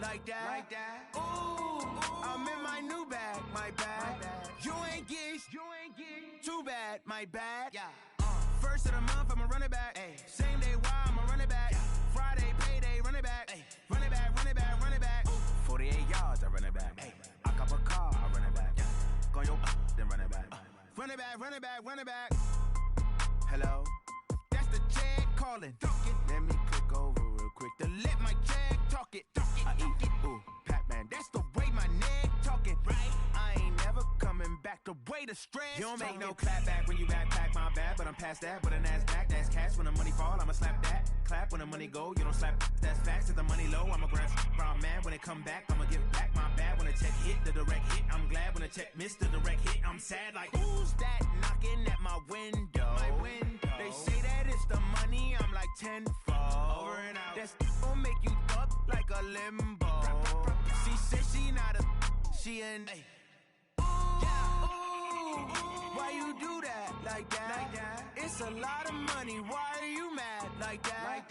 like that. Ooh, I'm in my new bag, my bad. You ain't geese, too bad, my bad. Yeah. First of the month, I'ma run it back. Ay. Same day, why I'ma run it back. Friday, payday, run it back. Ay. Run it back, run it back, run it back. 48 yards, I run it back. Ay. I cop a car, I run it back. Go your then run it back. Run it back, run it back, run it back. Hello, that's the check calling. Let me click over real quick to let my check talk it. I eat it, ooh, Pac-Man, that's the way my neck talking. Right, I ain't never coming back the way the stress. You don't make no clap back when you backpack, my bad, but I'm past that. With a NASDAQ, that's cash. When the money fall, I'ma slap that. Clap when the money go, you don't slap. That's facts. If the money low, I'ma grab brown man. When it come back, I'ma give back my bad. When the check hit, the direct hit. I'm glad when the check missed the direct hit. I'm sad like, who's that knocking at my window? My window. They say that it's the money, I'm like tenfold. Over and out. That's gon' make you up like a limbo. She said she not a, she an. Why you do that like that? It's a lot of money. Why are you mad like that?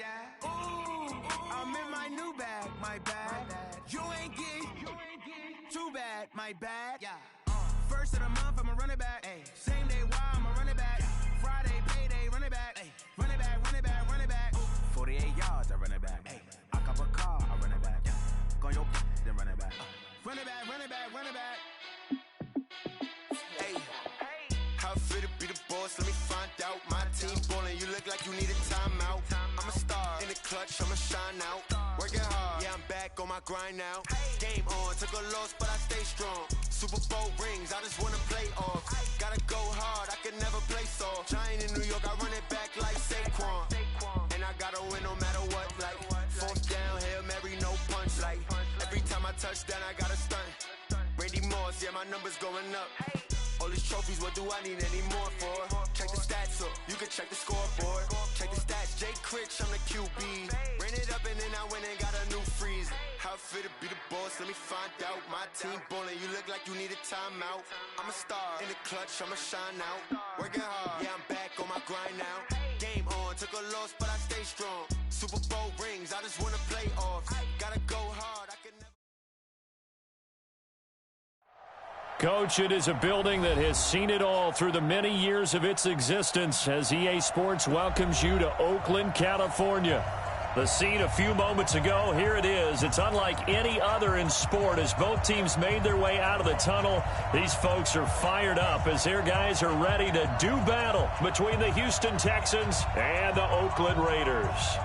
Ooh, I'm in my new bag, my bad. You ain't get too bad, my bad. Yeah. First of the month, I'ma run it back. Ay. Same day, why I'ma run it back. Friday, payday, run it back. Ay. Run it back, run it back, run it back. 48 yards, I run it back. Ay. I cop a car, I run it back. Go your then run it back. Run it back, run it back, run it back. Hey, how fit to be the boss? Let me find out. My team ballin', you look like you need a timeout. I'm a star in the clutch, I'ma shine out. Working hard, yeah, I'm back on my grind now. Game on, took a loss, but I stay strong. Super Bowl rings, I just wanna play off. Gotta go hard, I can never play soft. Giant in New York, I run it back like Saquon. And I gotta win no matter what, like fourth down, Hail Mary, no punch. Like every time I touch down, I gotta stunt. Randy Moss, yeah, my numbers going up. All these trophies, what do I need any more for? Check the stats up, you can check the scoreboard. Check the stats, Jay Critch, I'm the QB. Ran it up and then I went and got a new freeze. How fit to be the boss, let me find out. My team ballin', you look like you need a timeout. I'm a star in the clutch, I'ma shine out. Working hard, yeah, I'm back on my grind now. Game on, took a loss, but I stay strong. Super Bowl rings, I just wanna play off. Gotta go hard, I can never. Coach, it is a building that has seen it all through the many years of its existence as EA Sports welcomes you to Oakland, California. The scene a few moments ago, here it is. It's unlike any other in sport as both teams made their way out of the tunnel. These folks are fired up as their guys are ready to do battle between the Houston Texans and the Oakland Raiders.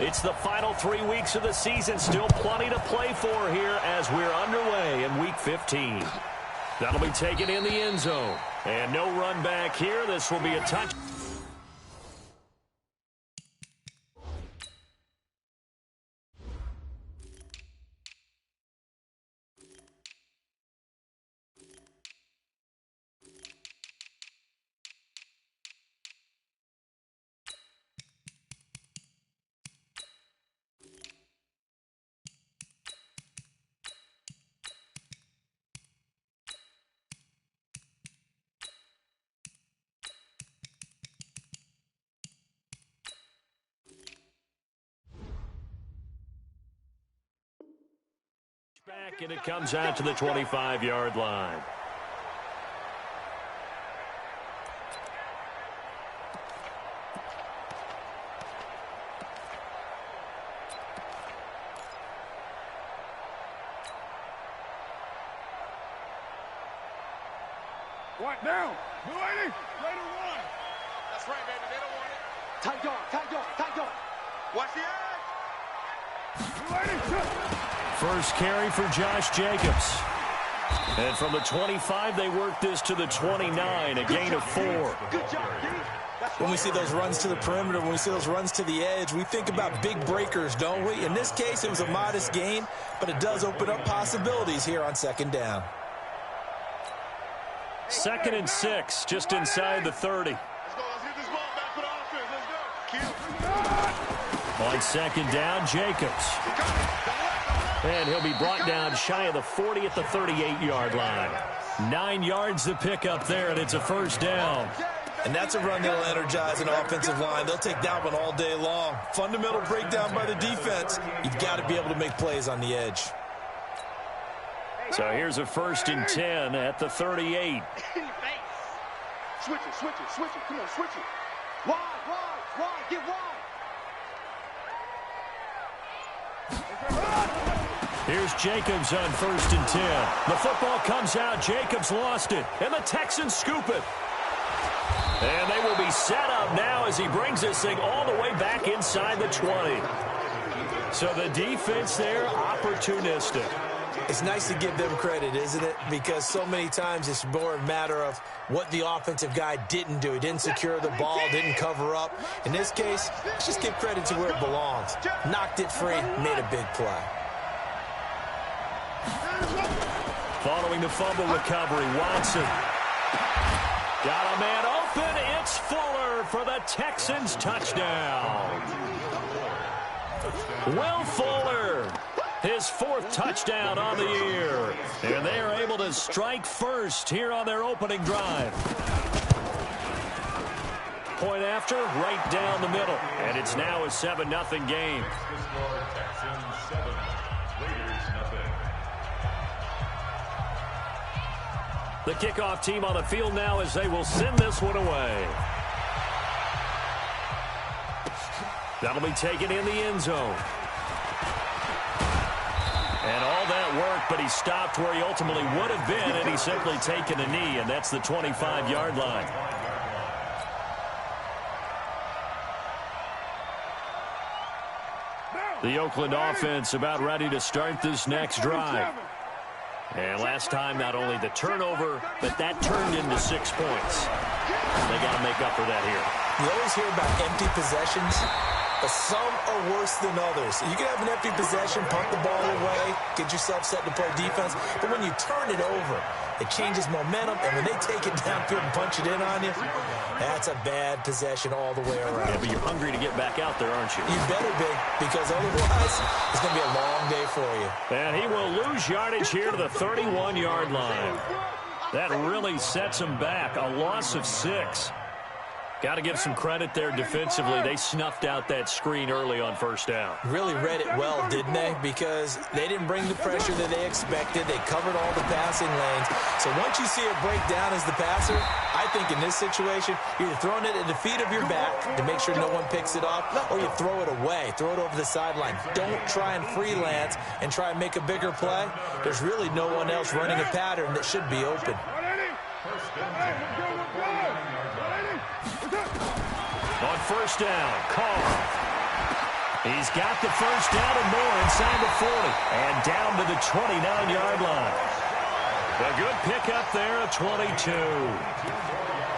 It's the final 3 weeks of the season. Still plenty to play for here as we're underway in Week 15. That'll be taken in the end zone. And no run back here. This will be a touch. Back, and it comes out to the 25-yard line. What now? Blue 80, Raider 1. That's right, baby. They don't want it. Tight guard. Watch the edge. Blue 80, First carry for Josh Jacobs. And from the 25, they work this to the 29, a gain of 4. Good job, D. When we see those runs to the perimeter, when we see those runs to the edge, we think about big breakers, don't we? In this case, it was a modest gain, but it does open up possibilities here on second down. 2nd and 6, just inside the 30. Let's get this ball back for the offense. Let's go. On 2nd down, Jacobs. And he'll be brought down shy of the 40 at the 38-yard line. 9 yards to pick up there, and it's a 1st down. And that's a run that'll energize an offensive line. They'll take that one all day long. Fundamental breakdown by the defense. You've got to be able to make plays on the edge. So here's a 1st and 10 at the 38. Switch it. Come on, switch it. Wide, get wide. Here's Jacobs on 1st and 10. The football comes out. Jacobs lost it, and the Texans scoop it. And they will be set up now as he brings this thing all the way back inside the 20. So the defense there, opportunistic. It's nice to give them credit, isn't it? Because so many times it's more a matter of what the offensive guy didn't do. He didn't secure the ball, didn't cover up. In this case, let's just give credit to where it belongs. Knocked it free, made a big play. Following the fumble recovery, Watson. Got a man open. It's Fuller for the Texans touchdown. Will Fuller, his 4th touchdown on the year. And they are able to strike first here on their opening drive. Point after, right down the middle. And it's now a 7-0 game. The kickoff team on the field now as they will send this one away. That'll be taken in the end zone. And all that work, but he stopped where he ultimately would have been, and he's simply taken a knee, and that's the 25-yard line. The Oakland offense about ready to start this next drive. And last time, not only the turnover, but that turned into 6 points. They got to make up for that here. You always hear about empty possessions, but some are worse than others. You can have an empty possession, punt the ball away, get yourself set to play defense, but when you turn it over, it changes momentum, and when they take it downfield and punch it in on you, that's a bad possession all the way around. Yeah, but you're hungry to get back out there, aren't you? You better be, because otherwise it's going to be a long day for you. And he will lose yardage here to the 31-yard line. That really sets him back. A loss of 6. Got to give some credit there defensively. They snuffed out that screen early on 1st down. Really read it well, didn't they? Because they didn't bring the pressure that they expected. They covered all the passing lanes. So once you see it break down as the passer, I think in this situation, you're throwing it at the feet of your back to make sure no one picks it off, or you throw it away, throw it over the sideline. Don't try and freelance and try and make a bigger play. There's really no one else running a pattern that should be open. On 1st down, Carr. He's got the 1st down and more inside the 40. And down to the 29-yard line. A good pickup there at 22.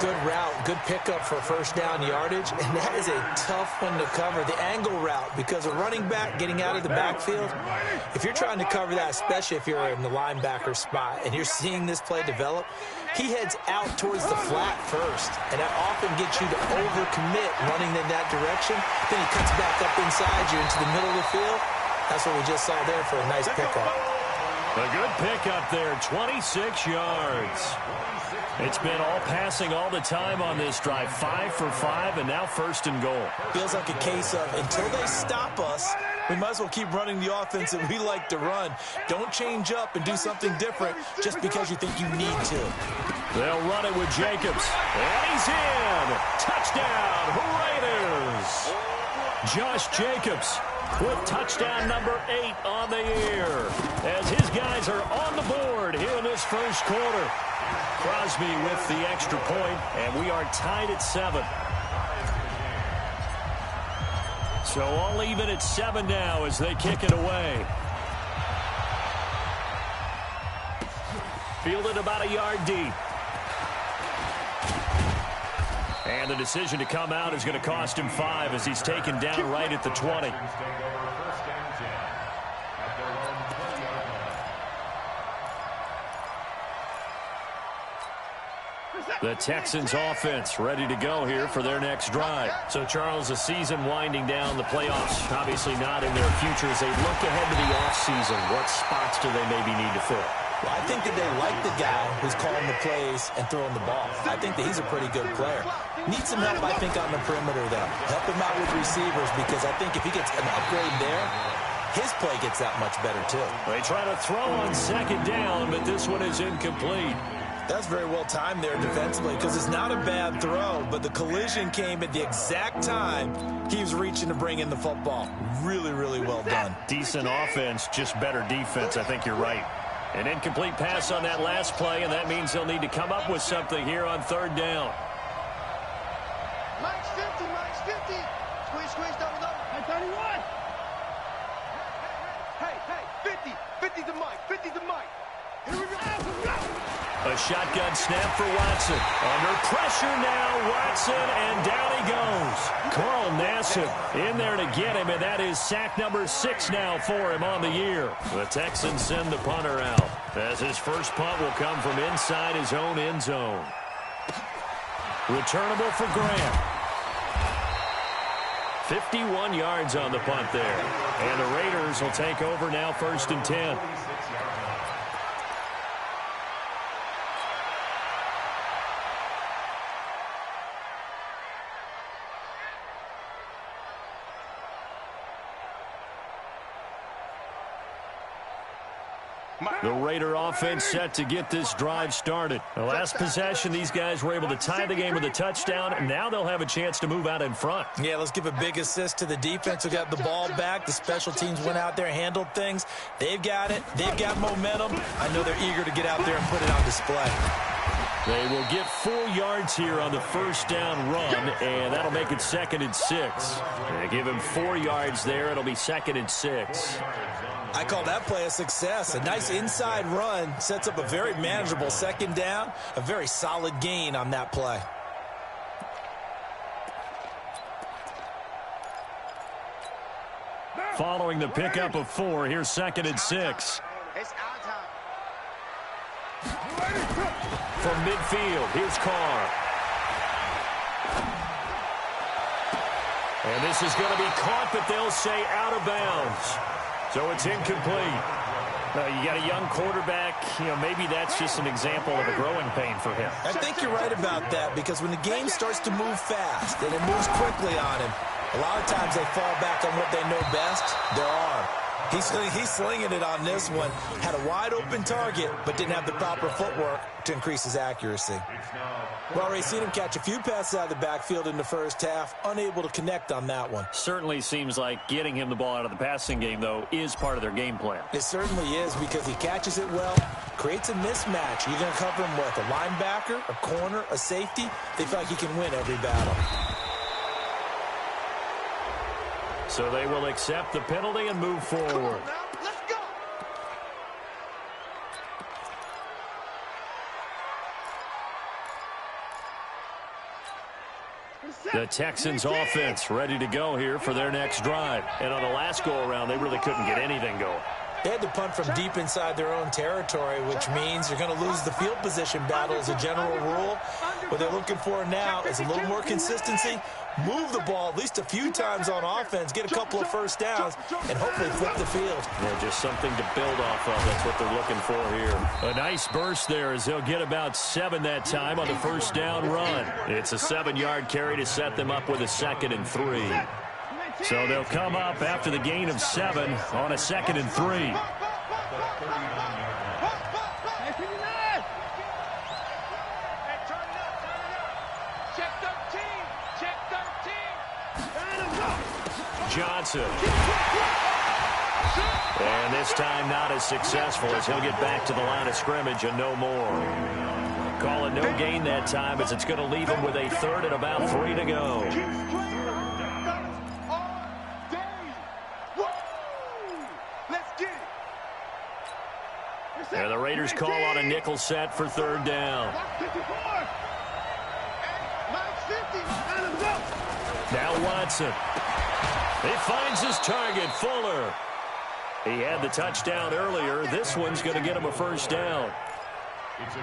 Good route, good pickup for 1st down yardage, and that is a tough one to cover, the angle route, because a running back getting out of the backfield, if you're trying to cover that, especially if you're in the linebacker spot and you're seeing this play develop, he heads out towards the flat first, and that often gets you to overcommit running in that direction. Then he cuts back up inside you into the middle of the field. That's what we just saw there for a nice pickup. A good pickup there, 26 yards. It's been all passing all the time on this drive. 5 for 5, and now 1st and goal. Feels like a case of until they stop us, we might as well keep running the offense that we like to run. Don't change up and do something different just because you think you need to. They'll run it with Jacobs. And he's in. Touchdown, Raiders. Josh Jacobs with touchdown number 8 on the year as his guys are on the board here in this 1st quarter. Crosby with the extra point, and we are tied at 7. So all even at 7 now as they kick it away. Fielded about a yard deep. And the decision to come out is going to cost him 5 as he's taken down right at the 20. The Texans offense ready to go here for their next drive. So, Charles, the season winding down, the playoffs obviously not in their future. As they look ahead to the offseason, what spots do they maybe need to fill? Well, I think that they like the guy who's calling the plays and throwing the ball. I think that he's a pretty good player. Needs some help, I think, on the perimeter, though. Help him out with receivers, because I think if he gets an upgrade there, his play gets that much better, too. They try to throw on second down, but this one is incomplete. That's very well timed there defensively, because it's not a bad throw, but the collision came at the exact time he was reaching to bring in the football. Really, really well done. Decent offense, just better defense. I think you're right. An incomplete pass on that last play, and that means they'll need to come up with something here on third down. Mike's 50, Mike's 50. Squeeze, double. Hey, 31. Hey, 50. 50 to Mike, 50 to Mike. Here we go. A shotgun snap for Watson. Under pressure now, Watson, and down he goes. Carl Nassib in there to get him, and that is sack number 6 now for him on the year. The Texans send the punter out, as his first punt will come from inside his own end zone. Returnable for Grant. 51 yards on the punt there. And the Raiders will take over now, 1st and 10. The Raider offense set to get this drive started. The last possession, these guys were able to tie the game with a touchdown, and now they'll have a chance to move out in front. Yeah, let's give a big assist to the defense who got the ball back. The special teams went out there, handled things. They've got it. They've got momentum. I know they're eager to get out there and put it on display. They will get 4 yards here on the first down run, and that'll make it 2nd and 6. They give him 4 yards there. It'll be 2nd and 6. I call that play a success. A nice inside run sets up a very manageable 2nd down. A very solid gain on that play. Following the pickup of 4, here's 2nd and 6. It's our time. From midfield, here's Carr. And this is going to be caught, but they'll say out of bounds. So it's incomplete. You got a young quarterback. Maybe that's just an example of a growing pain for him. I think you're right about that, because when the game starts to move fast and it moves quickly on him, a lot of times they fall back on what they know best, their arm. He's slinging it on this one. Had a wide-open target, but didn't have the proper footwork to increase his accuracy. We've already seen him catch a few passes out of the backfield in the first half, unable to connect on that one. Certainly seems like getting him the ball out of the passing game, though, is part of their game plan. It certainly is, because he catches it well, creates a mismatch. You're going to cover him with a linebacker, a corner, a safety. They feel like he can win every battle. So they will accept the penalty and move forward. Let's go. The Texans offense ready to go here for their next drive. And on the last go-around, they really couldn't get anything going. They had to punt from deep inside their own territory, which means you're going to lose the field position battle as a general rule. What they're looking for now is a little more consistency, move the ball at least a few times on offense, get a couple of first downs, and hopefully flip the field. Yeah, just something to build off of. That's what they're looking for here. A nice burst there as they'll get about 7 that time on the first down run. It's a 7-yard carry to set them up with a 2nd and 3. So they'll come up after the gain of 7 on a 2nd and 3. Johnson. And this time not as successful, as he'll get back to the line of scrimmage and no more. Call it no gain that time, as it's going to leave him with a 3rd and about 3 to go. And the Raiders call on a nickel set for 3rd down. Now Watson. He finds his target, Fuller. He had the touchdown earlier. This one's going to get him a first down.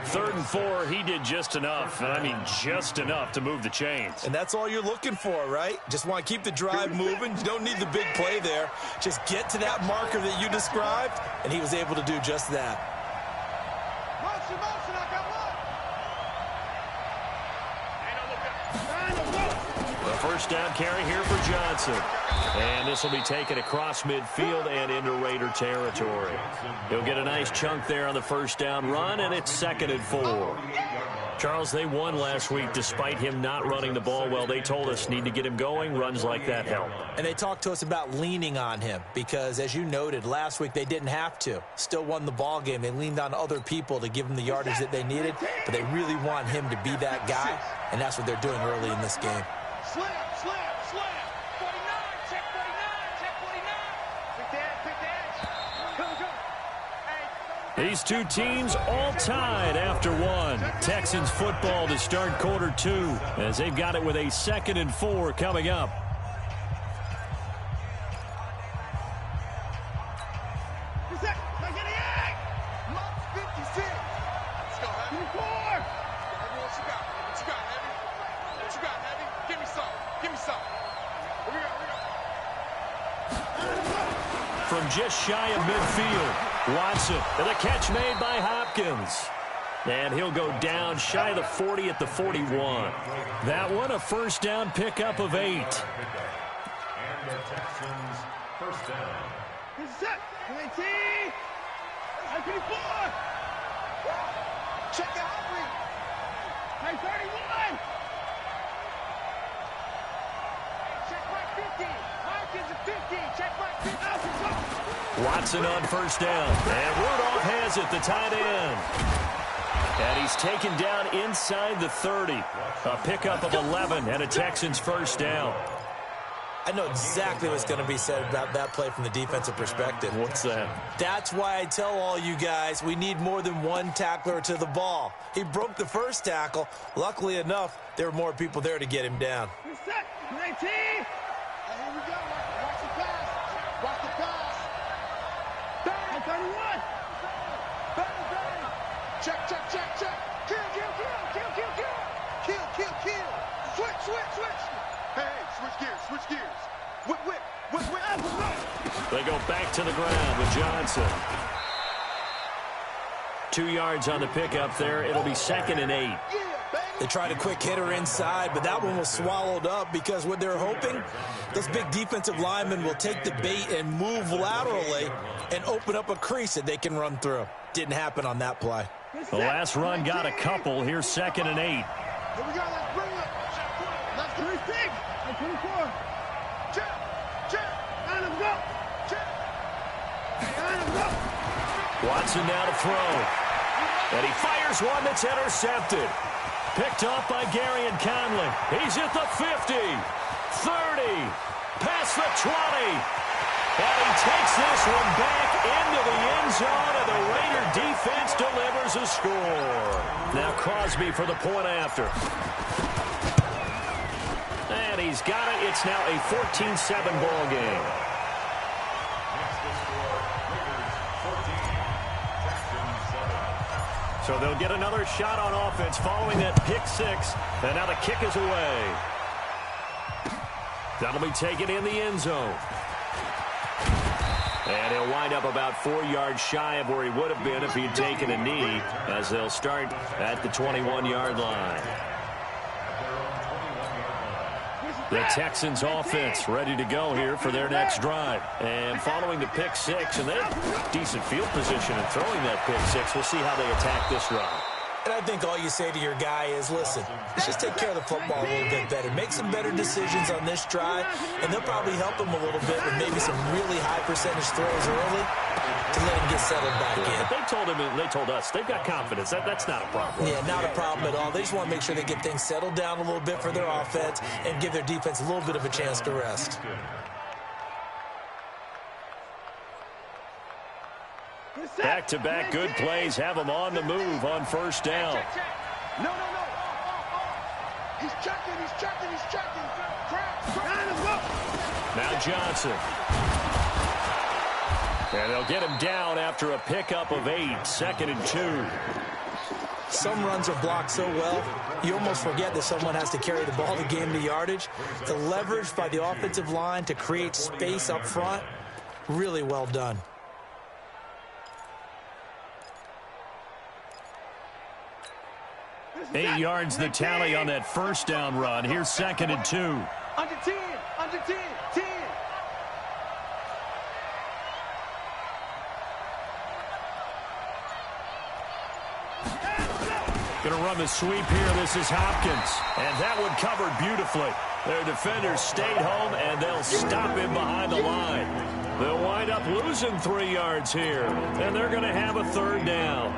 3rd and 4, he did just enough, and I mean just enough to move the chains. And that's all you're looking for, right? Just want to keep the drive moving. You don't need the big play there. Just get to that marker that you described, and he was able to do just that. Motion, I got one. The first down carry here for Johnson. And this will be taken across midfield and into Raider territory. He'll get a nice chunk there on the first down run, and it's 2nd and 4. Charles, they won last week despite him not running the ball well. They told us need to get him going. Runs like that help. And they talked to us about leaning on him because, as you noted, last week they didn't have to. Still won the ball game. They leaned on other people to give them the yardage that they needed, but they really want him to be that guy, and that's what they're doing early in this game. Slam. 49, check 49. These two teams all tied after one. Texans football to start quarter 2 as they've got it with a 2nd and 4 coming up. From just shy of midfield, Watson, and a catch made by Hopkins. And he'll go down shy of the 40 at the 41. That one a first down pickup of 8. And the Texans first down. This is it. 19. I 54. Check out Humphrey. Hey, 31. Check mark 50. Hopkins at 50. Check mark 50. Watson on first down. And Rudolph has it, the tight end. And he's taken down inside the 30. A pickup of 11 and a Texans first down. I know exactly what's going to be said about that play from the defensive perspective. What's that? That's why I tell all you guys we need more than one tackler to the ball. He broke the first tackle. Luckily enough, there were more people there to get him down. Set. 19. Here we go. Watch the pass. Watch the pass. Bang. 31. Bang. Check. Kill. Switch. Hey, switch gears. Whip. They go back to the ground with Johnson. 2 yards on the pickup there. It'll be 2nd and 8. They tried a quick hitter inside, but that one was swallowed up because what they're hoping, those big defensive linemen will take the bait and move laterally and open up a crease that they can run through. Didn't happen on that play. The last run got a couple. Here's 2nd and 8. Here we go. Let's bring it. Let's do his thing. 24. Check. Line him up. Check. Line him up. Watson now to throw. And he fires one that's intercepted. Picked off by Gary and Conley. He's at the 50, 30, past the 20. And he takes this one back into the end zone, and the Raider defense delivers a score. Now Crosby for the point after. And he's got it. It's now a 14-7 ball game. So they'll get another shot on offense following that pick 6. And now the kick is away. That'll be taken in the end zone. And he'll wind up about 4 yards shy of where he would have been if he'd taken a knee, as they'll start at the 21-yard line. The Texans offense ready to go here for their next drive. And following the pick 6, and they have decent field position in throwing that pick 6. We'll see how they attack this drive. And I think all you say to your guy is, listen, just take care of the football a little bit better. Make some better decisions on this drive, and they'll probably help him a little bit with maybe some really high percentage throws early to let him get settled back in. But they told him, and they told us, they've got confidence. That's not a problem. Yeah, not a problem at all. They just want to make sure they get things settled down a little bit for their offense and give their defense a little bit of a chance to rest. Back-to-back good plays have them on the move on first down. No. He's checking. Now Johnson. And they'll get him down after a pickup of 8, 2nd and 2. Some runs are blocked so well, you almost forget that someone has to carry the ball to gain the yardage. The leverage by the offensive line to create space up front, really well done. Eight yards the tally on that first down run. Here's 2nd and 2. Under 10, under 10, 10. Going to run the sweep here. This is Hopkins. And that one covered beautifully. Their defenders stayed home, and they'll stop him behind the line. They'll wind up losing 3 yards here, and they're going to have a 3rd down.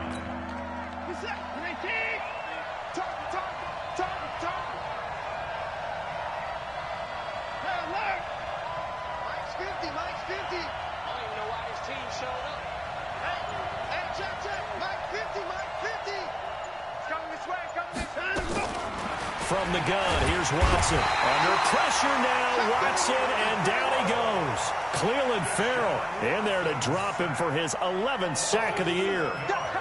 From the gun, here's Watson. Under pressure now, Watson, and down he goes. Cleveland Farrell in there to drop him for his 11th sack of the year.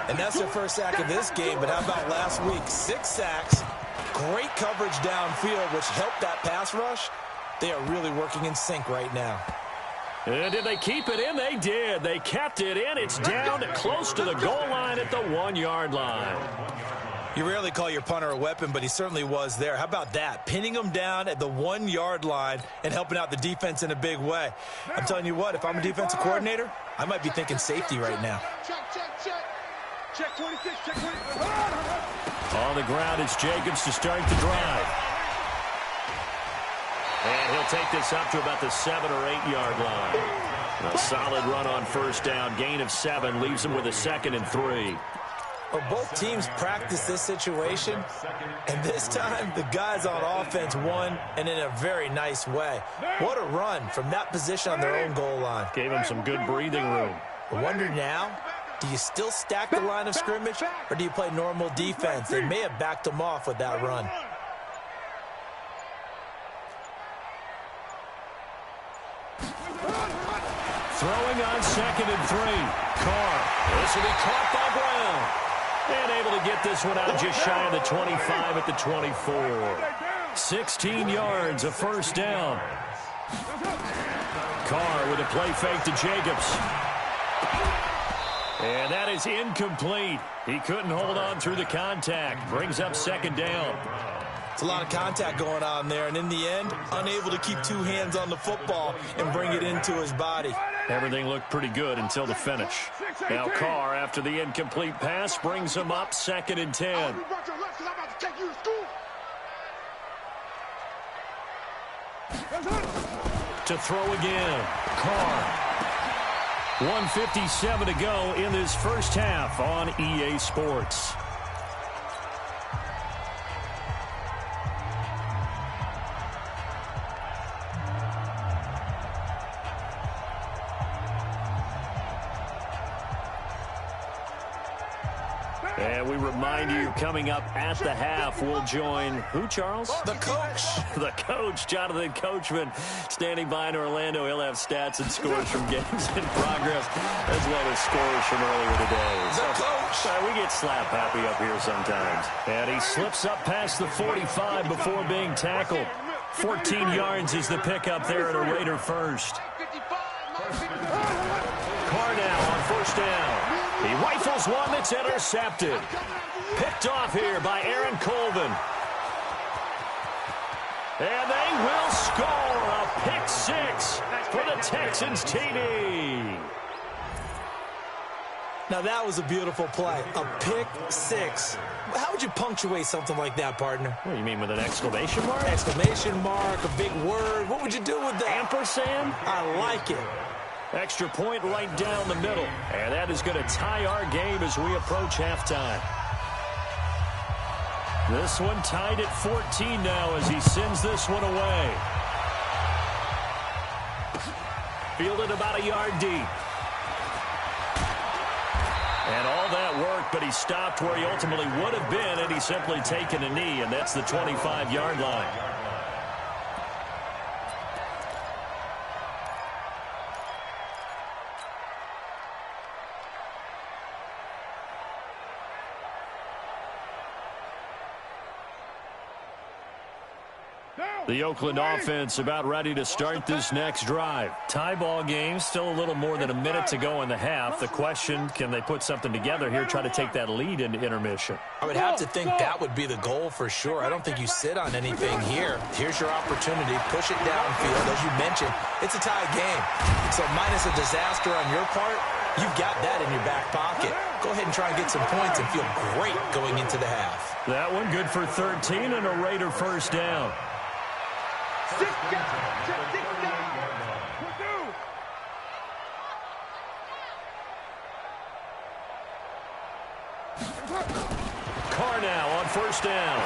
And that's their first sack of this game, but how about last week? 6 sacks, great coverage downfield, which helped that pass rush. They are really working in sync right now. And did they keep it in? They did. They kept it in. It's down close to the goal line at the 1-yard line. You rarely call your punter a weapon, but he certainly was there. How about that? Pinning him down at the 1-yard line and helping out the defense in a big way. I'm telling you what, if I'm a defensive coordinator, I might be thinking safety right now. Check 26, check 26. On the ground, it's Jacobs to start the drive. And he'll take this up to about the 7 or 8 yard line. A solid run on first down. Gain of 7 leaves him with a 2nd and 3. Well, both teams practice this situation, and this time the guys on offense won, and in a very nice way. What a run from that position on their own goal line. Gave him some good breathing room. I wonder now, do you still stack the line of scrimmage, or do you play normal defense? They may have backed them off with that run. Throwing on 2nd and 3. Carr. This will be caught by Brown. And able to get this one out just shy of the 25 at the 24. 16 yards, a first down. Carr with a play fake to Jacobs. And that is incomplete. He couldn't hold on through the contact. Brings up 2nd down. It's a lot of contact going on there, and in the end, unable to keep 2 hands on the football and bring it into his body. Everything looked pretty good until the finish. Now Carr, after the incomplete pass, brings him up 2nd and 10. To throw again, Carr. 1:57 to go in this first half on EA Sports. And we remind you, coming up at the half, we'll join who, Charles? The coach. The coach, Jonathan Coachman, standing by in Orlando. He'll have stats and scores from games in progress, as well as scores from earlier today. The coach. We get slap happy up here sometimes. And he slips up past the 45 before being tackled. 14 yards is the pickup there at a Raider first. Carr now on first down. He rifles one that's intercepted. Picked off here by Aaron Colvin. And they will score a pick 6 for the Texans TD. Now that was a beautiful play. A pick 6. How would you punctuate something like that, partner? What do you mean, with an exclamation mark? Exclamation mark, a big word. What would you do with that? Ampersand? I like it. Extra point right down the middle. And that is going to tie our game as we approach halftime. This one tied at 14 now as he sends this one away. Fielded about a yard deep. And all that work, but he stopped where he ultimately would have been had he simply taken a knee, and that's the 25-yard line. The Oakland offense about ready to start this next drive. Tie ball game, still a little more than a minute to go in the half. The question, can they put something together here, try to take that lead into intermission? I would have to think that would be the goal for sure. I don't think you sit on anything here. Here's your opportunity. Push it downfield. As you mentioned, it's a tie game. So minus a disaster on your part, you've got that in your back pocket. Go ahead and try and get some points and feel great going into the half. That one good for 13 and a Raider first down. Carr now on first down.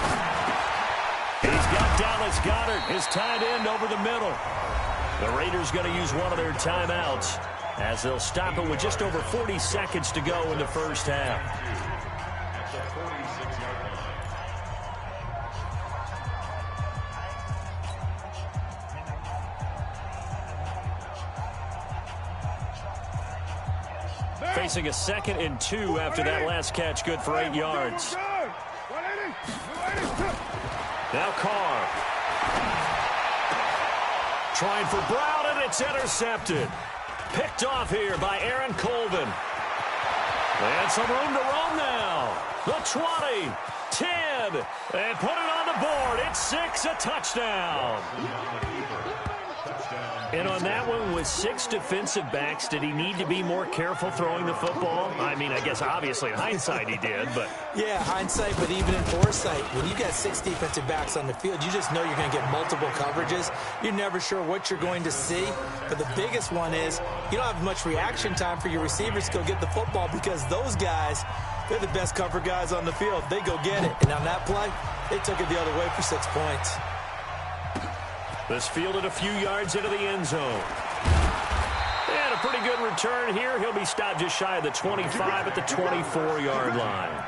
He's got Dallas Goedert, his tight end, over the middle. The Raiders going to use one of their timeouts as they'll stop it with just over 40 seconds to go in the first half. Facing a 2nd and 2 after that last catch, good for 8 yards. Now Carr. Trying for Brown, and it's intercepted. Picked off here by Aaron Colvin. And some room to roam now. The 20, 10, and put it on the board. It's 6, a touchdown. And on that one, with 6 defensive backs, did he need to be more careful throwing the football? I mean, I guess obviously in hindsight he did, but... Yeah, hindsight, but even in foresight, when you got 6 defensive backs on the field, you just know you're going to get multiple coverages. You're never sure what you're going to see. But the biggest one is you don't have much reaction time for your receivers to go get the football because those guys, they're the best cover guys on the field. They go get it. And on that play, they took it the other way for 6 points. This fielded a few yards into the end zone. And a pretty good return here. He'll be stopped just shy of the 25 at the 24-yard line.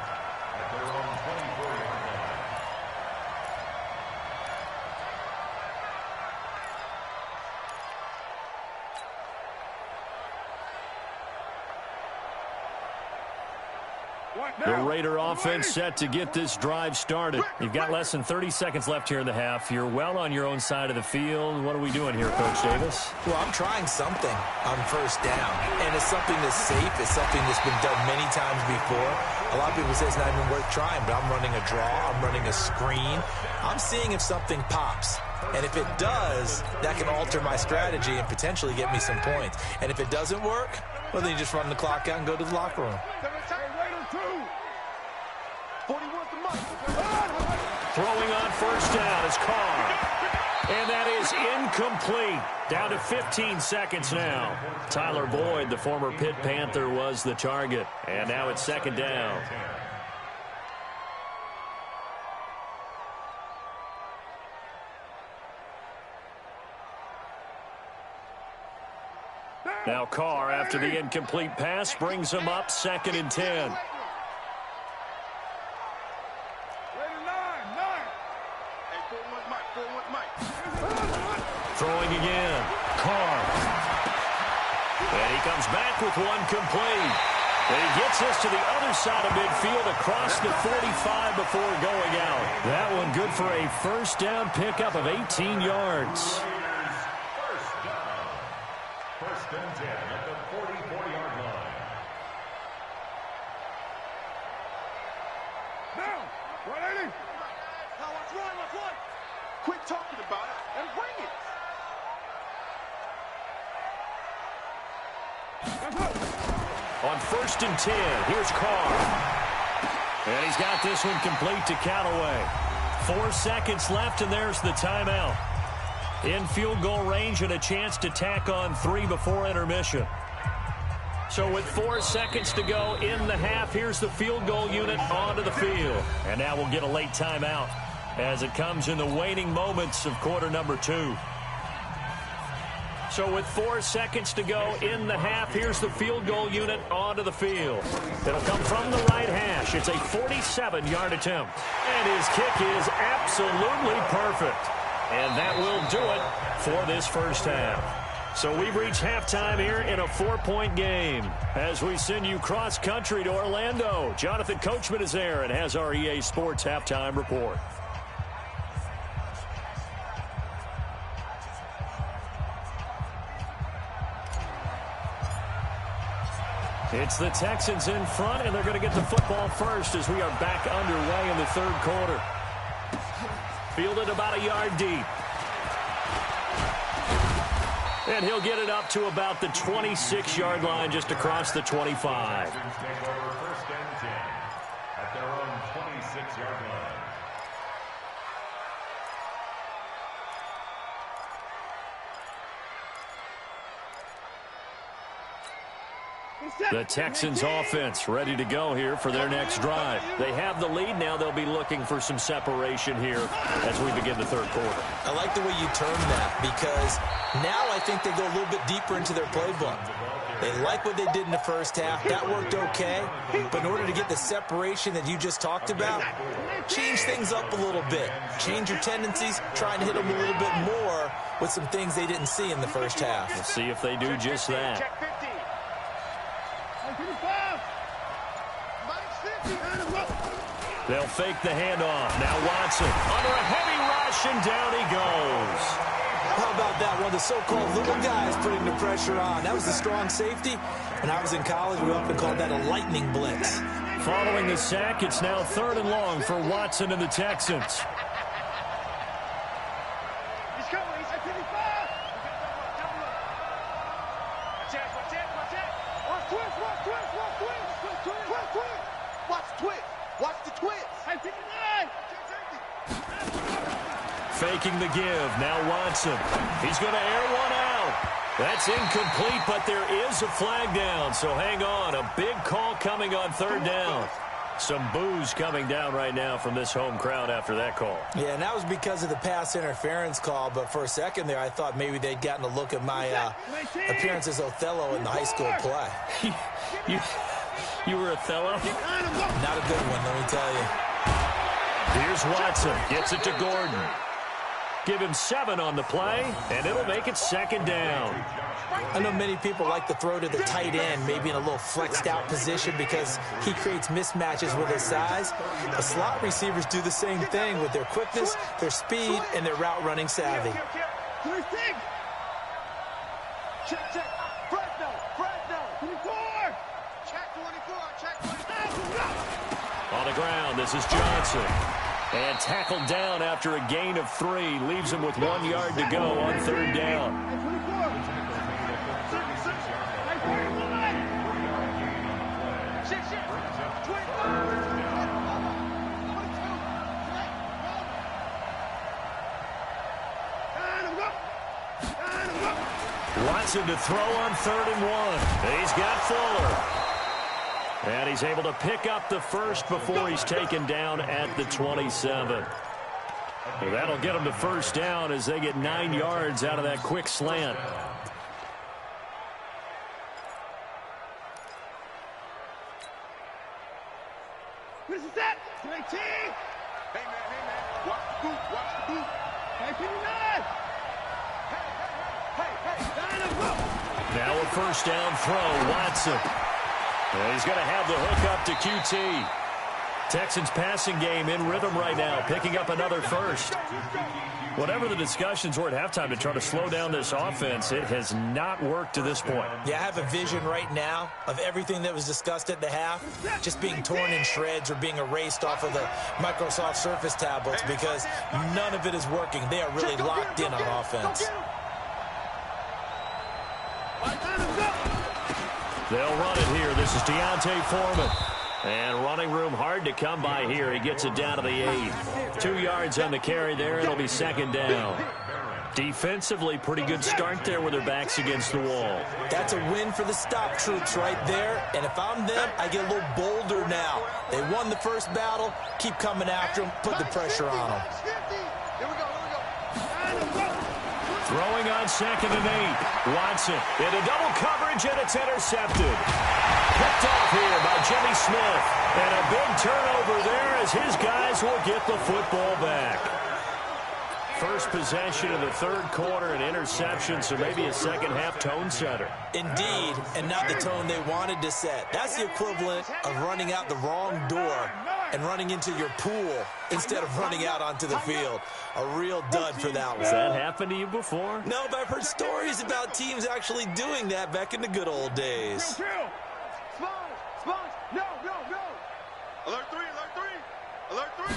The Raider offense set to get this drive started. You've got less than 30 seconds left here in the half. You're well on your own side of the field. What are we doing here, Coach Davis? Well, I'm trying something on first down, and it's something that's safe. It's something that's been done many times before. A lot of people say it's not even worth trying, but I'm running a draw. I'm running a screen. I'm seeing if something pops. And if it does, that can alter my strategy and potentially get me some points. And if it doesn't work, well, then you just run the clock out and go to the locker room. Throwing on first down is Carr. And that is incomplete. Down to 15 seconds now. Tyler Boyd, the former Pitt Panther, was the target. And now it's 2nd down. Now Carr, after the incomplete pass, brings him up 2nd and 10. Throwing again. Carr. And he comes back with one complete. And he gets this to the other side of midfield across the 45 before going out. That one good for a first down pickup of 18 yards. First and 10 at the 44-yard line. Now, 180. Now let's run. Quit talking about it and bring it. On 1st and 10, here's Carr. And he's got this one complete to Callaway. 4 seconds left, and there's the timeout. In field goal range and a chance to tack on 3 before intermission. So with 4 seconds to go in the half, here's the field goal unit onto the field. And now we'll get a late timeout as it comes in the waning moments of quarter number 2. So with 4 seconds to go in the half, here's the field goal unit onto the field. It'll come from the right hash. It's a 47-yard attempt. And his kick is absolutely perfect. And that will do it for this first half. So we've reached halftime here in a 4-point game. As we send you cross-country to Orlando, Jonathan Coachman is there and has our EA Sports halftime report. It's the Texans in front, and they're going to get the football first as we are back underway in the third quarter. Fielded about a yard deep. And he'll get it up to about the 26-yard line, just across the 25. Take over first and 10 at their own 26-yard line. The Texans offense ready to go here for their next drive. They have the lead now. They'll be looking for some separation here as we begin the third quarter. I like the way you term that, because now I think they go a little bit deeper into their playbook. They like what they did in the first half. That worked okay. But in order to get the separation that you just talked about, change things up a little bit. Change your tendencies. Try and hit them a little bit more with some things they didn't see in the first half. We'll see if they do just that. They'll fake the handoff. Now Watson under a heavy rush, and down he goes. How about that? One of the so-called little guys putting the pressure on. That was the strong safety. When I was in college, we often called that a lightning blitz. Following the sack, it's now 3rd and long for Watson and the Texans. He's coming. He's at 55. Watch twist. Watch twist. Watch the twist. 59. Faking the give. Now Watson. He's going to air one out. That's incomplete, but there is a flag down. So hang on. A big call coming on 3rd down. Some boos coming down right now from this home crowd after that call. Yeah, and that was because of the pass interference call. But for a second there, I thought maybe they'd gotten a look at my appearance as Othello in the high school play. You were Othello? Not a good one, let me tell you. Here's Watson. Gets it to Gordon. Give him 7 on the play, and it'll make it 2nd down. I know many people like to throw to the tight end, maybe in a little flexed out position because he creates mismatches with his size. The slot receivers do the same thing with their quickness, their speed, and their route running savvy. Check. Fresno. 24. Check 24. On the ground, this is Johnson. And tackled down after a gain of 3. Leaves him with 1 yard to go on 3rd down. Watson to throw on 3rd and 1. He's got Fuller. And he's able to pick up the first before he's taken down at the 27. Well, that'll get him to 1st down as they get 9 yards out of that quick slant. What is that? 19. Hey, man. Watch the boot. 59. Hey. Now a 1st down throw, Watson. And he's going to have the hook up to QT. Texans passing game in rhythm right now, picking up another first. Whatever the discussions were at halftime to try to slow down this offense, it has not worked to this point. Yeah, I have a vision right now of everything that was discussed at the half just being torn in shreds or being erased off of the Microsoft Surface tablets because none of it is working. They are really locked in on offense. They'll run it here. This is Deontay Foreman. And running room hard to come by here. He gets it down to the 8. 2 yards on the carry there. It'll be 2nd down. Defensively, pretty good start there with their backs against the wall. That's a win for the stop troops right there. And if I'm them, I get a little bolder now. They won the first battle. Keep coming after them. Put the pressure on them. Here we go. Throwing on 2nd and 8. Watson into double coverage, and it's intercepted. Picked off here by Jimmy Smith. And a big turnover there as his guys will get the football back. First possession of the 3rd quarter, an interception, so maybe a second-half tone setter. Indeed, and not the tone they wanted to set. That's the equivalent of running out the wrong door and running into your pool instead of running out onto the field. A real dud for that one. Has that happened to you before? No, but I've heard stories about teams actually doing that back in the good old days. Small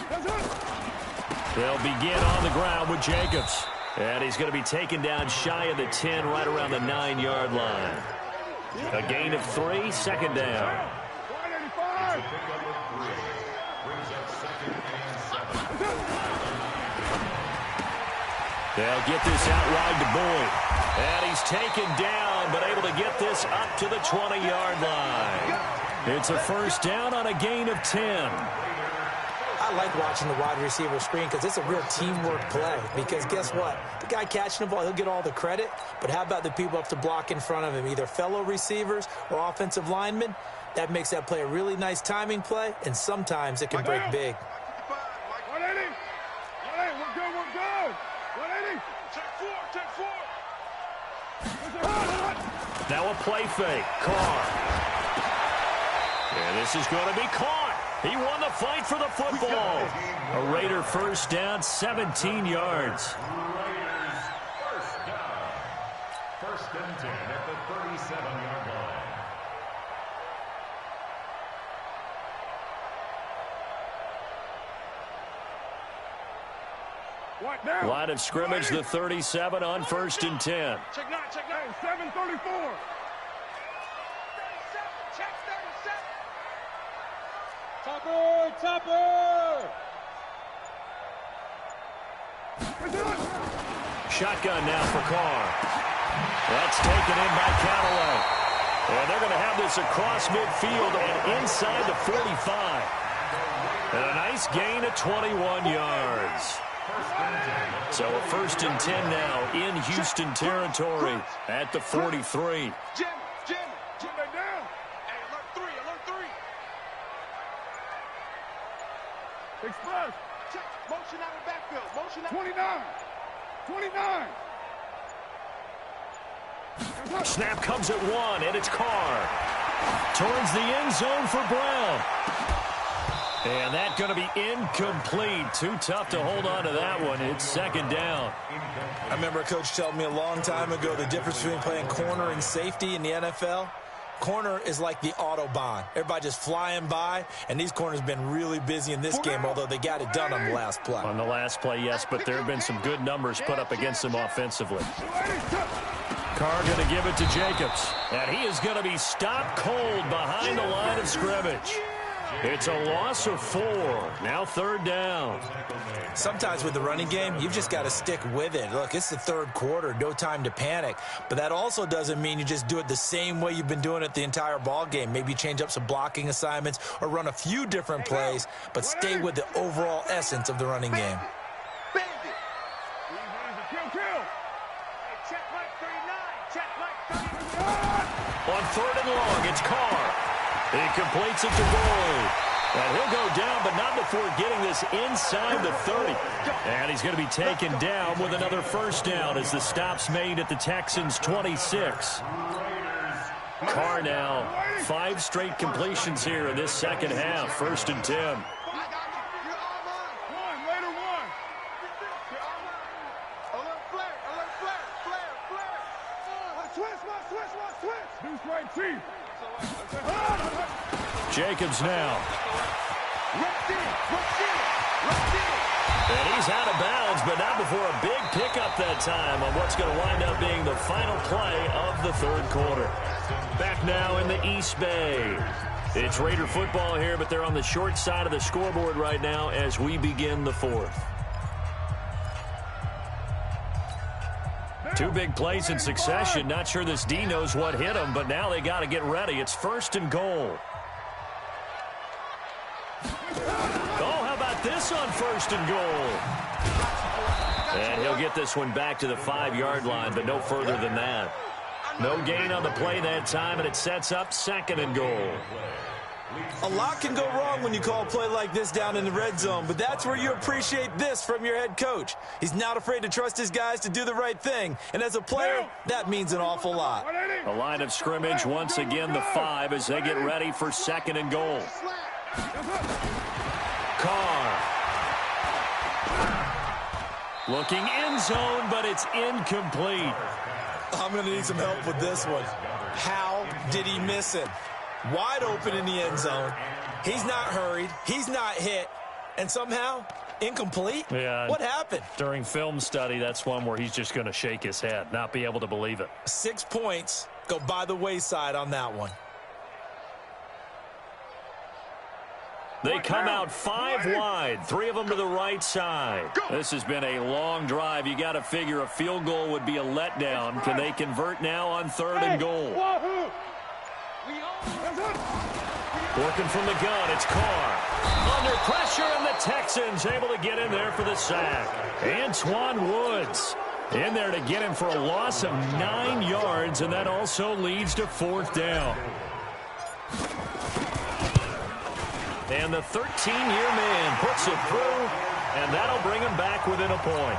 They'll begin on the ground with Jacobs. And he's going to be taken down shy of the 10, right around the 9-yard line. A gain of 3, second down. They'll get this out wide to Boyd. And he's taken down, but able to get this up to the 20-yard line. It's a first down on a gain of 10. I like watching the wide receiver screen because it's a real teamwork play. Because guess what? The guy catching the ball, he'll get all the credit. But how about the people up to block in front of him, either fellow receivers or offensive linemen? That makes that play a really nice timing play, and sometimes it can break big. 180. 180. We're good. We're good. 180. Check 4. Now a play fake. Carr. And this is going to be caught. He won the fight for the football. A Raider first down, 17 yards. Raiders first down. First and 10 at the 37-yard line. What now? Line of scrimmage, the 37 on first and 10. Check 9. 734. Topper! Shotgun now for Carr. That's taken in by Callaway. And they're going to have this across midfield and inside the 45. And a nice gain of 21 yards. So a first and 10 now in Houston territory at the 43. Jim, they down. Hey, alert 3. Express. Check. Motion out of the backfield. Motion out. 29. Snap comes at 1, and it's Carr. Towards the end zone for Brown. And that's going to be incomplete. Too tough to hold on to that one. It's second down. I remember a coach telling me a long time ago the difference between playing corner and safety in the NFL. Corner is like the Autobahn. Everybody just flying by, and these corners have been really busy in this game, although they got it done on the last play. On the last play, yes, but there have been some good numbers put up against them offensively. Carr going to give it to Jacobs, and he is going to be stopped cold behind the line of scrimmage. It's a loss of 4. Now third down. Sometimes with the running game, you've just got to stick with it. Look, it's the third quarter, no time to panic. But that also doesn't mean you just do it the same way you've been doing it the entire ball game. Maybe change up some blocking assignments or run a few different plays, but stay with the overall essence of the running game. On third and long, it's Carr. He completes it to Boyd. And he'll go down, but not before getting this inside the 30. And he's going to be taken down with another first down as the stop's made at the Texans' 26. Carr now, 5 straight completions here in this second half. First and 10. Jacobs now. And he's out of bounds, but not before a big pickup that time on what's going to wind up being the final play of the third quarter. Back now in the East Bay. It's Raider football here, but they're on the short side of the scoreboard right now as we begin the fourth. 2 big plays in succession. Not sure this D knows what hit him, but now they got to get ready. It's first and goal. Oh, how about this on first and goal? And he'll get this one back to the 5-yard line, but no further than that. No gain on the play that time, and it sets up second and goal. A lot can go wrong when you call a play like this down in the red zone, but that's where you appreciate this from your head coach. He's not afraid to trust his guys to do the right thing, and as a player, that means an awful lot. A line of scrimmage, once again the 5 as they get ready for second and goal. Carr. Looking end zone, but it's incomplete. I'm going to need some help with this one. How did he miss it? Wide open in the end zone. He's not hurried. He's not hit. and somehow incomplete? Yeah. What happened? During film study, that's one where he's just going to shake his head, not be able to believe it. 6 points go by the wayside on that one. They come out 5 wide, 3 of them to the right side. This has been a long drive. You got to figure a field goal would be a letdown. Can they convert now on 3rd and goal? Working from the gun, it's Carr. Under pressure, and the Texans able to get in there for the sack. Antoine Woods in there to get him for a loss of 9 yards, and that also leads to 4th down. And the 13-year man puts it through, and that'll bring him back within a point.